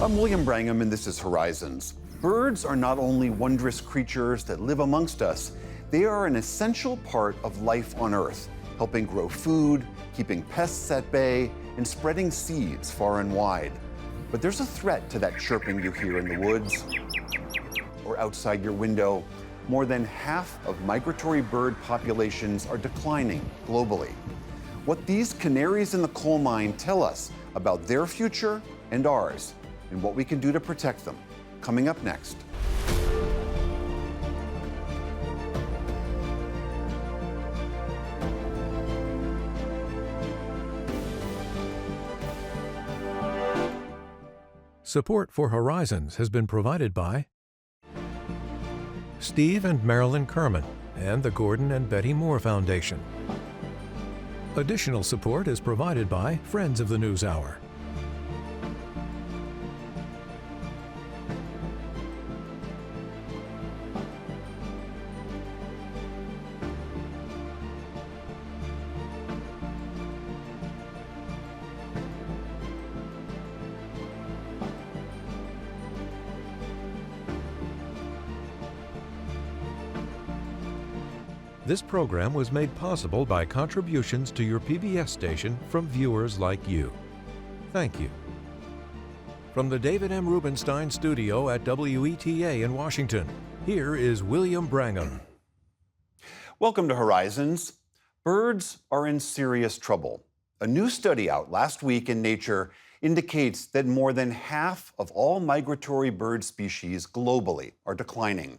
I'm William Brangham, and this is Horizons. Birds are not only wondrous creatures that live amongst us, they are an essential part of life on Earth, helping grow food, keeping pests at bay, and spreading seeds far and wide. But there's a threat to that chirping you hear in the woods or outside your window. More than half of migratory bird populations are declining globally. What these canaries in the coal mine tell us about their future and ours, and what we can do to protect them. Coming up next. Support for Horizons has been provided by Steve and Marilyn Kerman and the Gordon and Betty Moore Foundation. Additional support is provided by Friends of the NewsHour. This program was made possible by contributions to your PBS station from viewers like you. Thank you. From the David M. Rubenstein studio at WETA in Washington, here is William Brangham. Welcome to Horizons. Birds are in serious trouble. A new study out last week in Nature indicates that more than half of all migratory bird species globally are declining.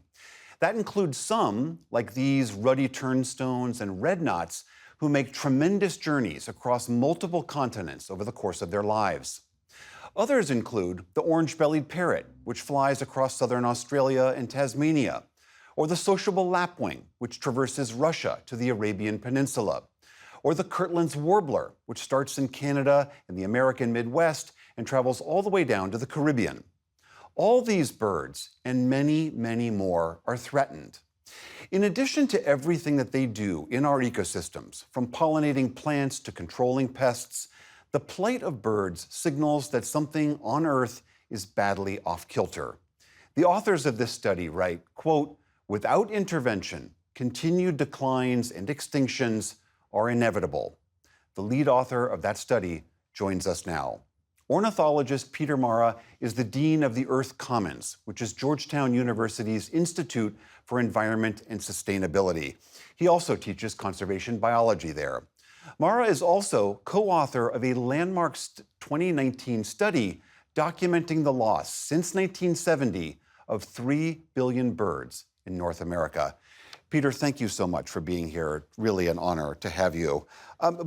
That includes some, like these ruddy turnstones and red knots, who make tremendous journeys across multiple continents over the course of their lives. Others include the orange-bellied parrot, which flies across southern Australia and Tasmania, or the sociable lapwing, which traverses Russia to the Arabian Peninsula, or the Kirtland's warbler, which starts in Canada and the American Midwest and travels all the way down to the Caribbean. All these birds, and many, many more, are threatened. In addition to everything that they do in our ecosystems, from pollinating plants to controlling pests, the plight of birds signals that something on Earth is badly off-kilter. The authors of this study write, quote, "Without intervention, continued declines and extinctions are inevitable." The lead author of that study joins us now. Ornithologist Peter Marra is the Dean of the Earth Commons, which is Georgetown University's Institute for Environment and Sustainability. He also teaches conservation biology there. Marra is also co-author of a landmark 2019 study documenting the loss since 1970 of 3 billion birds in North America. Peter, thank you so much for being here. Really an honor to have you.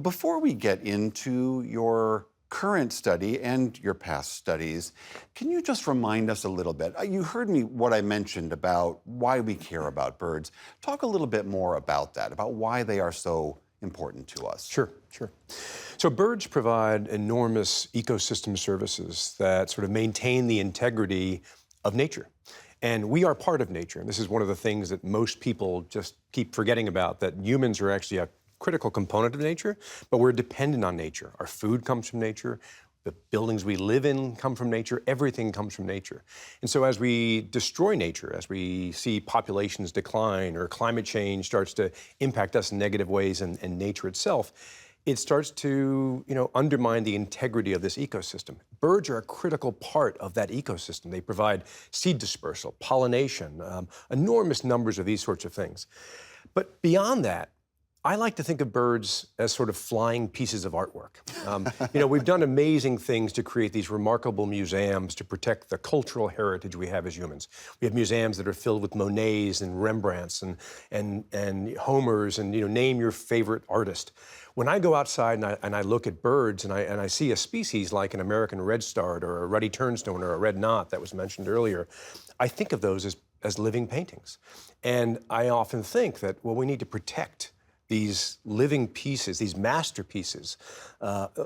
Before we get into your current study and your past studies, can you just remind us a little bit? You heard me what I mentioned about why we care about birds. Talk a little bit more about that, about why they are so important to us. Sure. So birds provide enormous ecosystem services that sort of maintain the integrity of nature. And we are part of nature. And this is one of the things that most people just keep forgetting about, that humans are actually a critical component of nature, but we're dependent on nature. Our food comes from nature. The buildings we live in come from nature. Everything comes from nature. And so as we destroy nature, as we see populations decline or climate change starts to impact us in negative ways and nature itself, it starts to, undermine the integrity of this ecosystem. Birds are a critical part of that ecosystem. They provide seed dispersal, pollination, enormous numbers of these sorts of things. But beyond that, I like to think of birds as sort of flying pieces of artwork. We've done amazing things to create these remarkable museums to protect the cultural heritage we have as humans. We have museums that are filled with Monets and Rembrandts and Homers and, name your favorite artist. When I go outside and I look at birds and I see a species like an American redstart or a ruddy turnstone or a red knot that was mentioned earlier, I think of those as living paintings. And I often think that, we need to protect these living pieces, these masterpieces,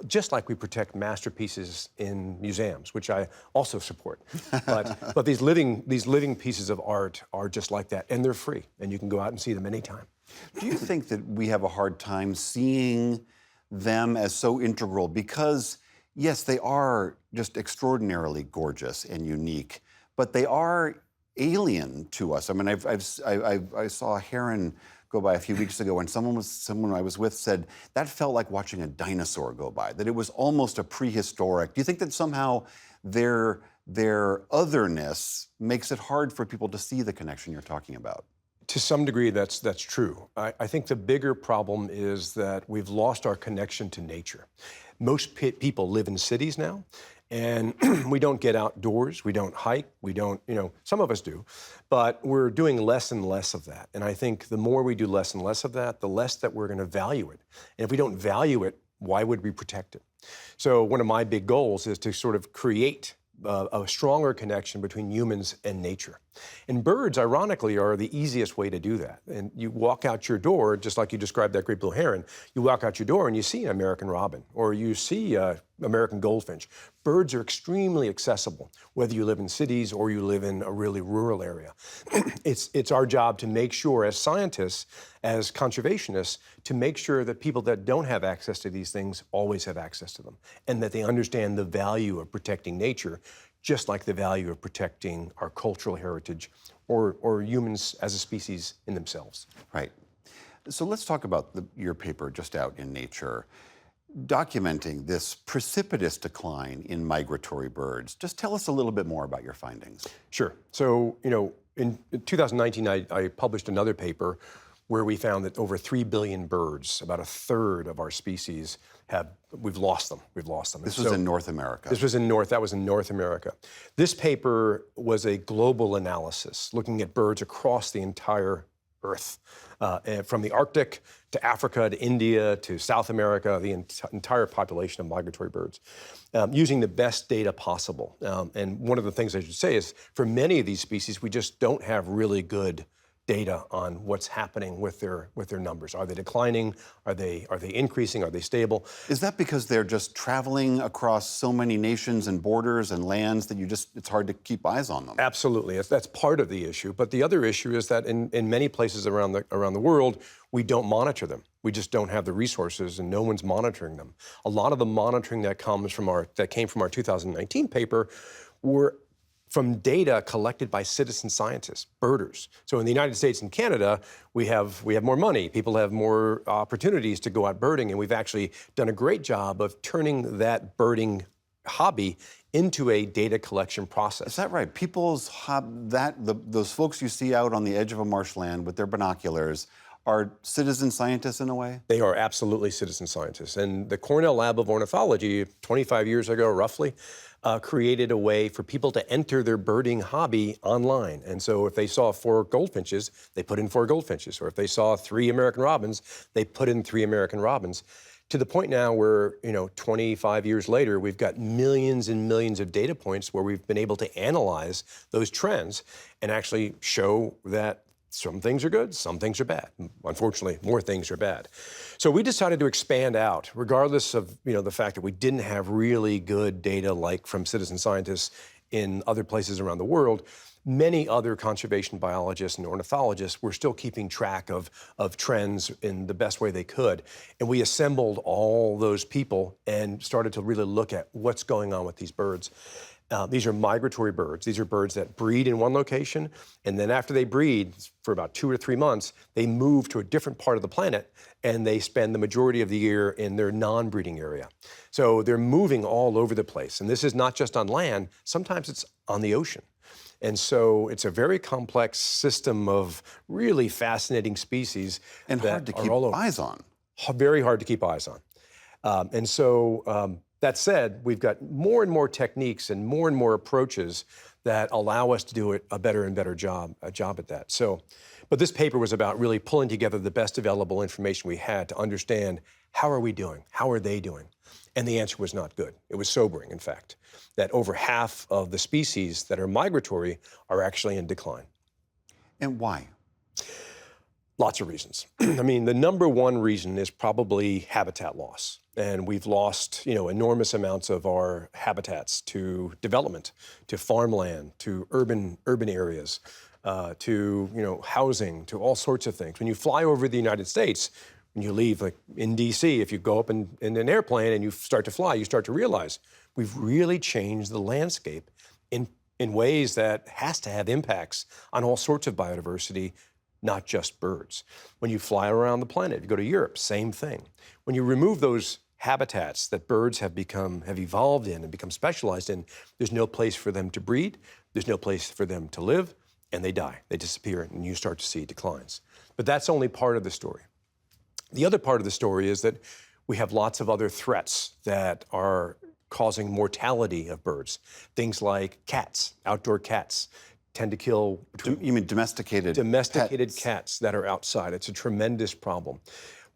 just like we protect masterpieces in museums, which I also support. But these living pieces of art are just like that, and they're free, and you can go out and see them anytime. Do you think that we have a hard time seeing them as so integral because Yes, they are just extraordinarily gorgeous and unique, but they are alien to us. I mean, I saw a heron go by a few weeks ago, and someone I was with said that felt like watching a dinosaur go by. That it was almost a prehistoric. Do you think that somehow their otherness makes it hard for people to see the connection you're talking about? To some degree, that's true. I think the bigger problem is that we've lost our connection to nature. Most people live in cities now, and we don't get outdoors, we don't hike, we don't, some of us do, but we're doing less and less of that. And I think the more we do less and less of that, the less that we're going to value it. And if we don't value it, why would we protect it? So one of my big goals is to sort of create a stronger connection between humans and nature. And birds, ironically, are the easiest way to do that. And you walk out your door, just like you described that great blue heron, you walk out your door and you see an American robin, or you see American goldfinch. Birds are extremely accessible, whether you live in cities or you live in a really rural area. It's our job to make sure, as scientists, as conservationists, to make sure that people that don't have access to these things always have access to them, and that they understand the value of protecting nature, just like the value of protecting our cultural heritage or humans as a species in themselves. Right. So let's talk about your paper just out in Nature, documenting this precipitous decline in migratory birds. Just tell us a little bit more about your findings. Sure. So, in 2019, I published another paper where we found that over 3 billion birds, about a third of our species, we've lost them. This was in North America. That was in North America. This paper was a global analysis looking at birds across the entire Earth, from the Arctic to Africa to India to South America, the entire population of migratory birds, using the best data possible. And one of the things I should say is, for many of these species, we just don't have really good data on what's happening with their numbers. Are they declining? Are they increasing? Are they stable? Is that because they're just traveling across so many nations and borders and lands that it's hard to keep eyes on them? Absolutely. That's part of the issue. But the other issue is that in many places around the world, we don't monitor them. We just don't have the resources, and no one's monitoring them. A lot of the monitoring that came from our 2019 paper were from data collected by citizen scientists, birders. So in the United States and Canada, we have more money. People have more opportunities to go out birding, and we've actually done a great job of turning that birding hobby into a data collection process. Is that right? Those folks you see out on the edge of a marshland with their binoculars are citizen scientists in a way? They are absolutely citizen scientists. And the Cornell Lab of Ornithology, 25 years ago, roughly, created a way for people to enter their birding hobby online. And so if they saw 4 goldfinches, they put in 4 goldfinches. Or if they saw 3 American robins, they put in 3 American robins. To the point now where, 25 years later, we've got millions and millions of data points where we've been able to analyze those trends and actually show that some things are good, some things are bad. Unfortunately, more things are bad. So we decided to expand out, regardless of the fact that we didn't have really good data like from citizen scientists in other places around the world. Many other conservation biologists and ornithologists were still keeping track of trends in the best way they could. And we assembled all those people and started to really look at what's going on with these birds. These are migratory birds. These are birds that breed in one location, and then after they breed for about 2 or 3 months, they move to a different part of the planet, and they spend the majority of the year in their non-breeding area. So they're moving all over the place, and this is not just on land. Sometimes it's on the ocean. And so it's a very complex system of really fascinating species and that hard to are keep all over. eyes on. Very hard to keep eyes on. That said, we've got more and more techniques and more approaches that allow us to do a better and better job at that. But this paper was about really pulling together the best available information we had to understand how are we doing, how are they doing? And the answer was not good. It was sobering, in fact, that over half of the species that are migratory are actually in decline. And why? Lots of reasons. I mean, the number one reason is probably habitat loss. And we've lost, enormous amounts of our habitats to development, to farmland, to urban areas, to, housing, to all sorts of things. When you fly over the United States, When you leave, like in DC, if you go up in an airplane and you start to fly, you start to realize we've really changed the landscape in ways that has to have impacts on all sorts of biodiversity, not just birds. When you fly around the planet, you go to Europe, same thing. When you remove those habitats that birds have evolved in and become specialized in, there's no place for them to breed, there's no place for them to live, and they die, they disappear, and you start to see declines. But that's only part of the story. The other part of the story is that we have lots of other threats that are causing mortality of birds. Things like cats, outdoor cats, tend to kill. You mean domesticated pets? Cats that are outside. It's a tremendous problem.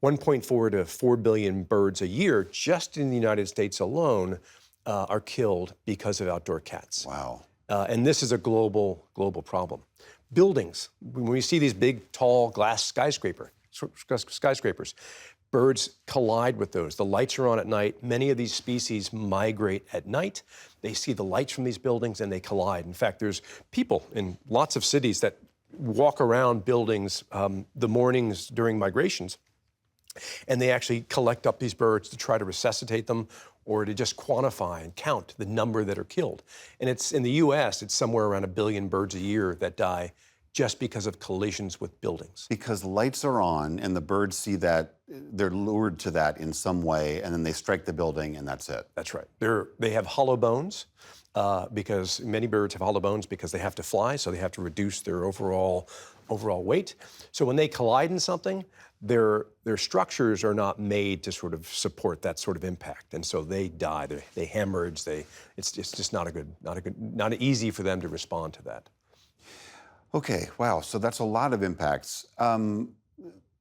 1.4 to 4 billion birds a year, just in the United States alone, are killed because of outdoor cats. Wow. And this is a global problem. Buildings, when we see these big, tall glass skyscrapers, birds collide with those. The lights are on at night. Many of these species migrate at night. They see the lights from these buildings and they collide. In fact, there's people in lots of cities that walk around buildings the mornings during migrations, and they actually collect up these birds to try to resuscitate them or to just quantify and count the number that are killed. And it's in the US, it's somewhere around 1 billion birds a year that die just because of collisions with buildings. Because lights are on and the birds see that, they're lured to that in some way, and then they strike the building and that's it. That's right. They have hollow bones because many birds have hollow bones because they have to fly, so they have to reduce their overall weight. So when they collide in something, their structures are not made to sort of support that sort of impact, and so they die. They hemorrhage. It's just not easy for them to respond to that. Okay, wow, so that's a lot of impacts.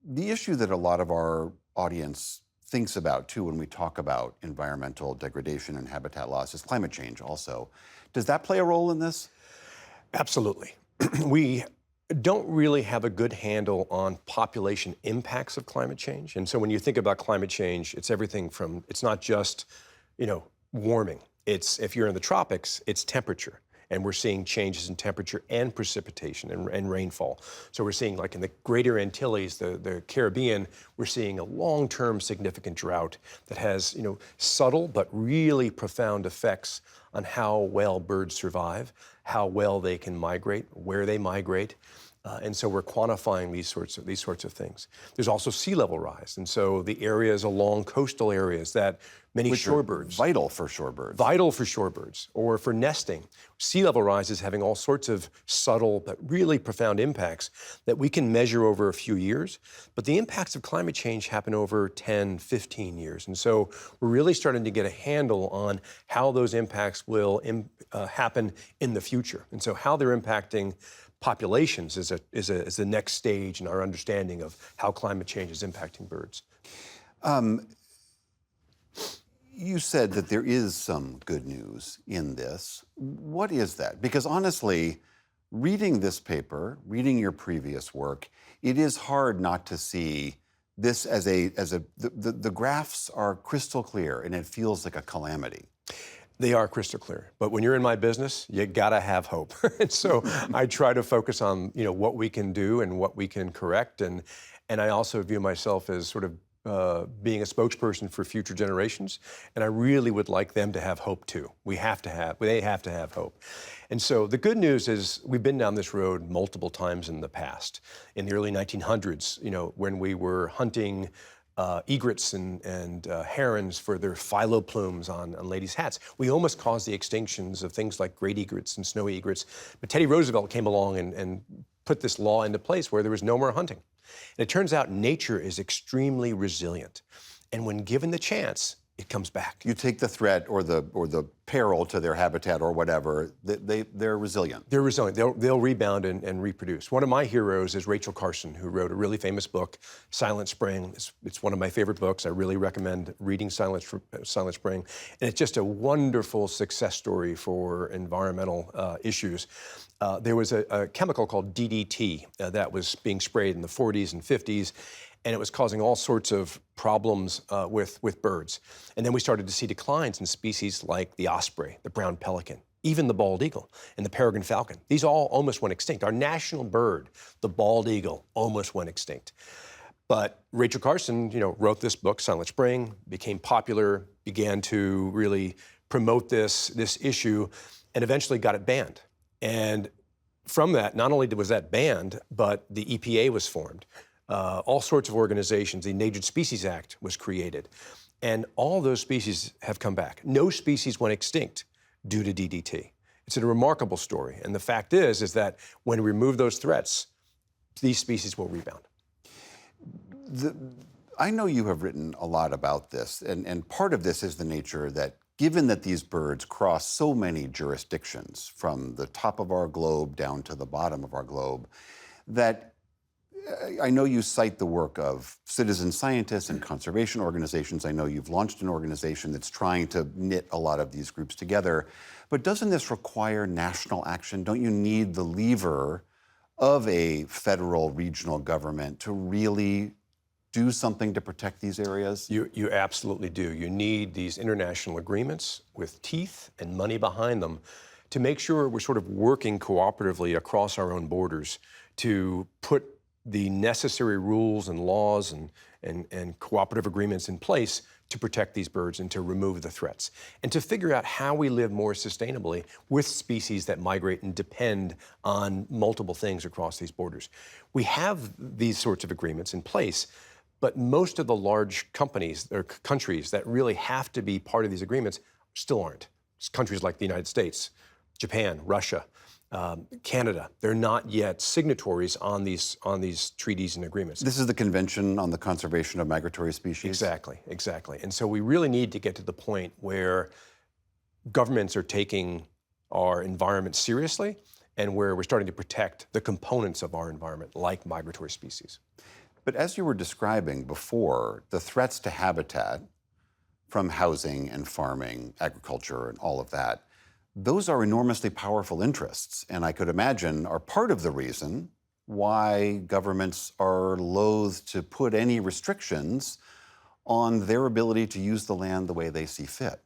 The issue that a lot of our audience thinks about, too, when we talk about environmental degradation and habitat loss is climate change also. Does that play a role in this? Absolutely. We don't really have a good handle on population impacts of climate change. And so when you think about climate change, it's everything from, it's not just, warming. It's, if you're in the tropics, it's temperature. And we're seeing changes in temperature and precipitation and rainfall. So we're seeing, like in the Greater Antilles, the Caribbean, we're seeing a long-term significant drought that has, subtle but really profound effects on how well birds survive, how well they can migrate, where they migrate. And so we're quantifying these sorts of things. There's also sea level rise, and so the areas along coastal areas that many shorebirds, vital for shorebirds, or for nesting. Sea level rise is having all sorts of subtle but really profound impacts that we can measure over a few years. But the impacts of climate change happen over 10, 15 years, and so we're really starting to get a handle on how those impacts will happen in the future, and so how they're impacting populations is the next stage in our understanding of how climate change is impacting birds. You said that there is some good news in this. What is that? Because honestly, reading this paper, reading your previous work, it is hard not to see this as the graphs are crystal clear and it feels like a calamity. They are crystal clear, but when you're in my business, you gotta have hope. And so I try to focus on what we can do and what we can correct, and I also view myself as sort of being a spokesperson for future generations, and I really would like them to have hope too. They have to have hope. And so the good news is we've been down this road multiple times in the past. In the early 1900s, when we were hunting egrets and herons for their phyllo on ladies' hats. We almost caused the extinctions of things like great egrets and snowy egrets. But Teddy Roosevelt came along and put this law into place where there was no more hunting. And it turns out nature is extremely resilient. And when given the chance, it comes back. You take the threat or the peril to their habitat or whatever, they're resilient. They're resilient. They'll rebound and reproduce. One of my heroes is Rachel Carson, who wrote a really famous book, Silent Spring. It's one of my favorite books. I really recommend reading Silent Spring. And it's just a wonderful success story for environmental issues. There was a chemical called DDT that was being sprayed in the 40s and 50s. And it was causing all sorts of problems with birds. And then we started to see declines in species like the osprey, the brown pelican, even the bald eagle, and the peregrine falcon. These all almost went extinct. Our national bird, the bald eagle, almost went extinct. But Rachel Carson, wrote this book, Silent Spring, became popular, began to really promote this issue, and eventually got it banned. And from that, not only was that banned, but the EPA was formed. All sorts of organizations, the Endangered Species Act was created. And all those species have come back. No species went extinct due to DDT. It's a remarkable story. And the fact is that when we remove those threats, these species will rebound. I know you have written a lot about this, and part of this is the nature that given that these birds cross so many jurisdictions from the top of our globe down to the bottom of our globe, that I know you cite the work of citizen scientists and conservation organizations. I know you've launched an organization that's trying to knit a lot of these groups together. But doesn't this require national action? Don't you need the lever of a federal, regional government to really do something to protect these areas? You absolutely do. You need these international agreements with teeth and money behind them to make sure we're sort of working cooperatively across our own borders to put the necessary rules and laws and cooperative agreements in place to protect these birds and to remove the threats, and to figure out how we live more sustainably with species that migrate and depend on multiple things across these borders. We have these sorts of agreements in place, but most of the large companies or countries that really have to be part of these agreements still aren't. It's countries like the United States, Japan, Russia, Canada. They're not yet signatories on these treaties and agreements. This is the Convention on the Conservation of Migratory Species? Exactly. And so we really need to get to the point where governments are taking our environment seriously and where we're starting to protect the components of our environment, like migratory species. But as you were describing before, the threats to habitat from housing and farming, agriculture, and all of that, those are enormously powerful interests, and I could imagine are part of the reason why governments are loath to put any restrictions on their ability to use the land the way they see fit.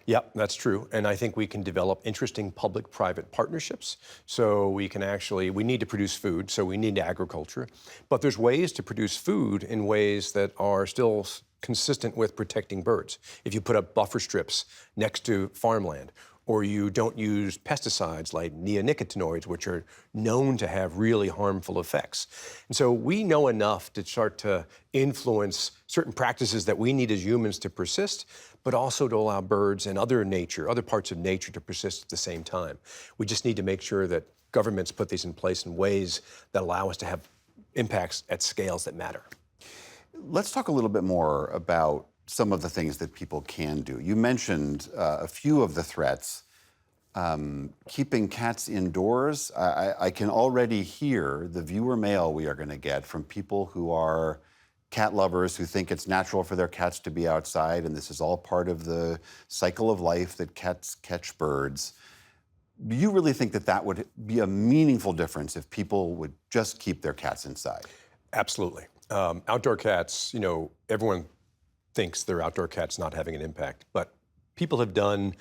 Yep, that's true. And I think we can develop interesting public-private partnerships. So we need to produce food, so we need agriculture. But there's ways to produce food in ways that are still consistent with protecting birds. If you put up buffer strips next to farmland, or you don't use pesticides like neonicotinoids, which are known to have really harmful effects. And so we know enough to start to influence certain practices that we need as humans to persist, but also to allow birds and other parts of nature to persist at the same time. We just need to make sure that governments put these in place in ways that allow us to have impacts at scales that matter. Let's talk a little bit more about some of the things that people can do. You mentioned a few of the threats. Keeping cats indoors. I can already hear the viewer mail we are going to get from people who are cat lovers, who think it's natural for their cats to be outside, and this is all part of the cycle of life that cats catch birds. Do you really think that that would be a meaningful difference if people would just keep their cats inside? Absolutely. Outdoor cats, everyone thinks their outdoor cat's not having an impact, but people have done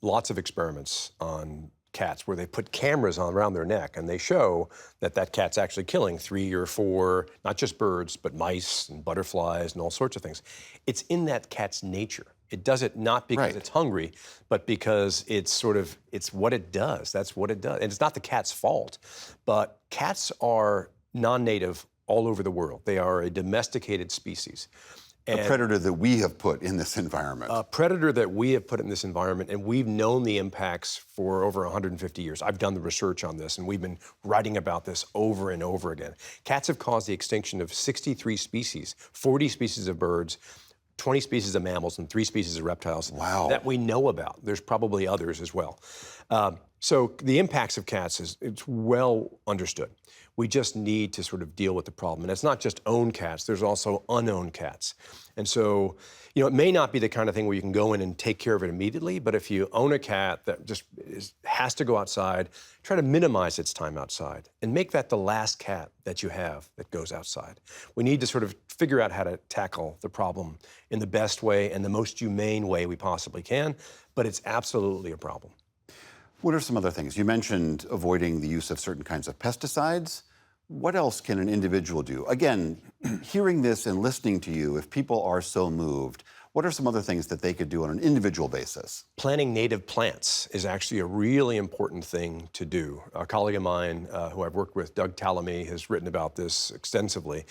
lots of experiments on cats where they put cameras on around their neck and they show that cat's actually killing 3 or 4, not just birds, but mice and butterflies and all sorts of things. It's in that cat's nature. It does it not because it's hungry, but because it's what it does. That's what it does. And it's not the cat's fault, but cats are non-native all over the world. They are a domesticated species. A predator that we have put in this environment. A predator that we have put in this environment, and we've known the impacts for over 150 years. I've done the research on this, and we've been writing about this over and over again. Cats have caused the extinction of 63 species, 40 species of birds, 20 species of mammals, and 3 species of reptiles that we know about. There's probably others as well. So the impacts of cats it's well understood. We just need to sort of deal with the problem. And it's not just owned cats, there's also unowned cats. And so, it may not be the kind of thing where you can go in and take care of it immediately, but if you own a cat that just has to go outside, try to minimize its time outside and make that the last cat that you have that goes outside. We need to sort of figure out how to tackle the problem in the best way and the most humane way we possibly can, but it's absolutely a problem. What are some other things? You mentioned avoiding the use of certain kinds of pesticides. What else can an individual do? Again, hearing this and listening to you, if people are so moved, what are some other things that they could do on an individual basis? Planting native plants is actually a really important thing to do. A colleague of mine who I've worked with, Doug Tallamy, has written about this extensively.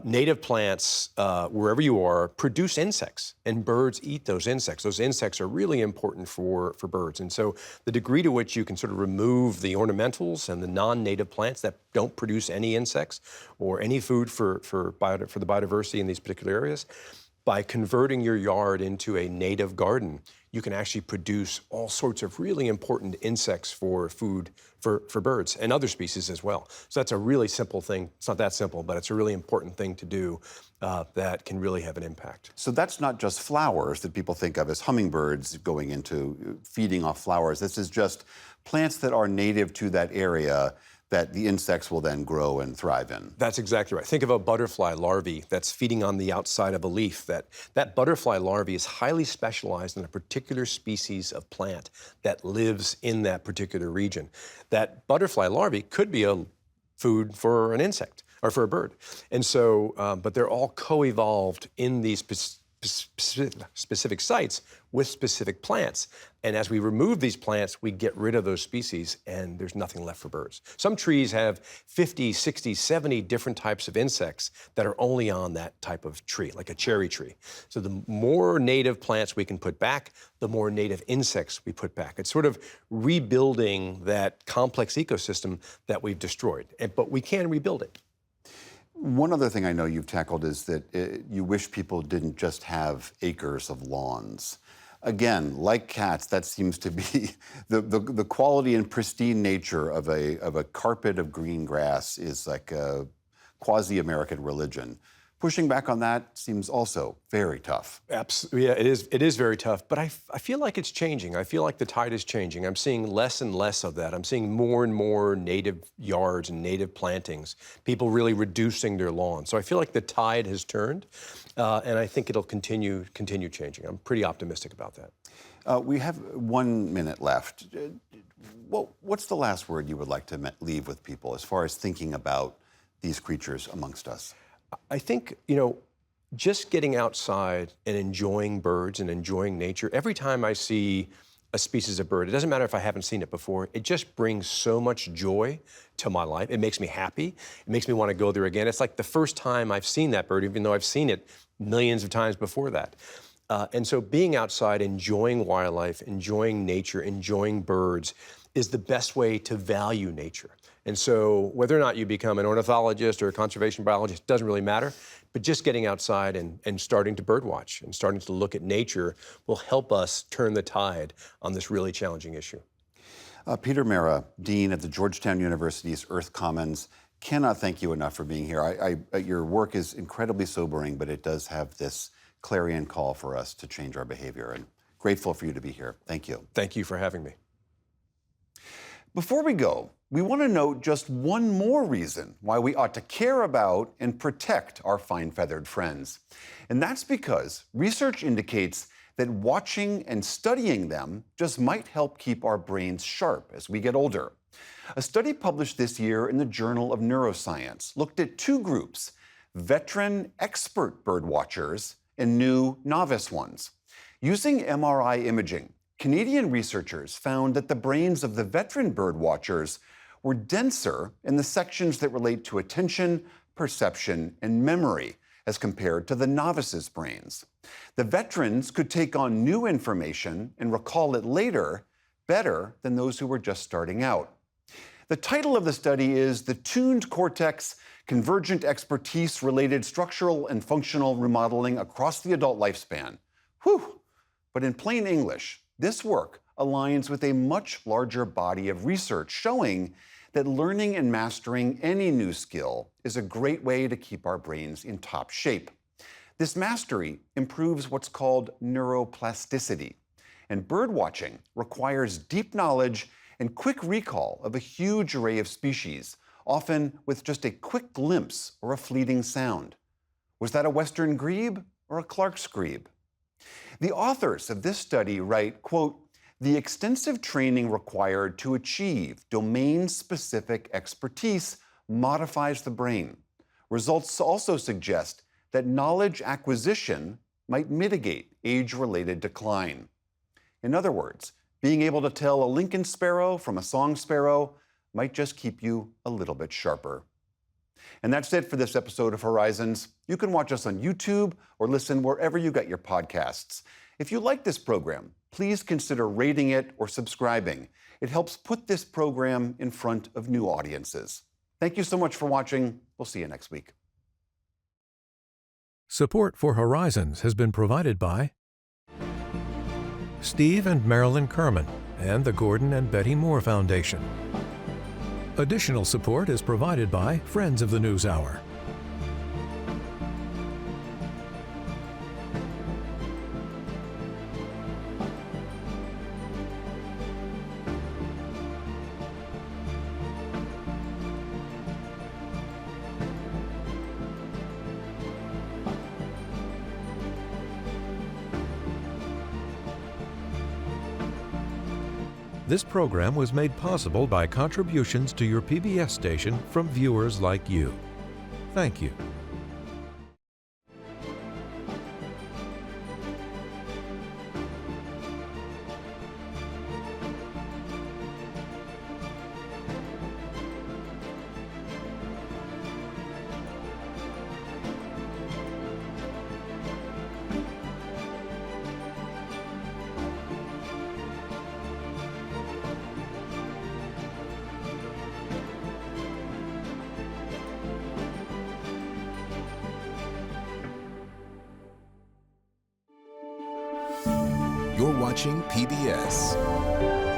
Native plants, wherever you are, produce insects, and birds eat those insects. Those insects are really important for birds. And so the degree to which you can sort of remove the ornamentals and the non-native plants that don't produce any insects or any food for the biodiversity in these particular areas, by converting your yard into a native garden, you can actually produce all sorts of really important insects for food for birds and other species as well. So that's a really simple thing. It's not that simple, but it's a really important thing to do that can really have an impact. So that's not just flowers that people think of as hummingbirds going into feeding off flowers. This is just plants that are native to that area that the insects will then grow and thrive in. That's exactly right. Think of a butterfly larvae that's feeding on the outside of a leaf. That butterfly larvae is highly specialized in a particular species of plant that lives in that particular region. That butterfly larvae could be a food for an insect or for a bird. And so, but they're all co-evolved in these specific sites with specific plants. And as we remove these plants, we get rid of those species and there's nothing left for birds. Some trees have 50, 60, 70 different types of insects that are only on that type of tree, like a cherry tree. So the more native plants we can put back, the more native insects we put back. It's sort of rebuilding that complex ecosystem that we've destroyed, but we can rebuild it. One other thing I know you've tackled is that you wish people didn't just have acres of lawns. Again, like cats, that seems to be the quality and pristine nature of a carpet of green grass is like a quasi-American religion. Pushing back on that seems also very tough. Absolutely, yeah, it is very tough, but I feel like it's changing. I feel like the tide is changing. I'm seeing less and less of that. I'm seeing more and more native yards and native plantings, people really reducing their lawns. So I feel like the tide has turned, and I think it'll continue changing. I'm pretty optimistic about that. We have 1 minute left. What's the last word you would like to leave with people as far as thinking about these creatures amongst us? I think, just getting outside and enjoying birds and enjoying nature, every time I see a species of bird, it doesn't matter if I haven't seen it before, it just brings so much joy to my life. It makes me happy. It makes me want to go there again. It's like the first time I've seen that bird, even though I've seen it millions of times before that. And so being outside, enjoying wildlife, enjoying nature, enjoying birds is the best way to value nature. And so whether or not you become an ornithologist or a conservation biologist doesn't really matter, but just getting outside and starting to birdwatch and starting to look at nature will help us turn the tide on this really challenging issue. Peter Marra, Dean at the Georgetown University's Earth Commons, cannot thank you enough for being here. Your work is incredibly sobering, but it does have this clarion call for us to change our behavior, and grateful for you to be here. Thank you. Thank you for having me. Before we go, we want to note just one more reason why we ought to care about and protect our fine-feathered friends. And that's because research indicates that watching and studying them just might help keep our brains sharp as we get older. A study published this year in the Journal of Neuroscience looked at two groups, veteran expert birdwatchers and new novice ones. Using MRI imaging, Canadian researchers found that the brains of the veteran birdwatchers were denser in the sections that relate to attention, perception, and memory as compared to the novices' brains. The veterans could take on new information and recall it later better than those who were just starting out. The title of the study is The Tuned Cortex, Convergent Expertise-Related Structural and Functional Remodeling Across the Adult Lifespan. Whew! But in plain English, this work aligns with a much larger body of research showing that learning and mastering any new skill is a great way to keep our brains in top shape. This mastery improves what's called neuroplasticity, and birdwatching requires deep knowledge and quick recall of a huge array of species, often with just a quick glimpse or a fleeting sound. Was that a western grebe or a Clark's grebe? The authors of this study write, quote, "The extensive training required to achieve domain-specific expertise modifies the brain. Results also suggest that knowledge acquisition might mitigate age-related decline. In other words, being able to tell a Lincoln sparrow from a song sparrow might just keep you a little bit sharper. And that's it for this episode of Horizons. You can watch us on YouTube or listen wherever you get your podcasts. If you like this program, please consider rating it or subscribing. It helps put this program in front of new audiences. Thank you so much for watching. We'll see you next week. Support for Horizons has been provided by Steve and Marilyn Kerman and the Gordon and Betty Moore Foundation. Additional support is provided by Friends of the NewsHour. This program was made possible by contributions to your PBS station from viewers like you. Thank you. You're watching PBS.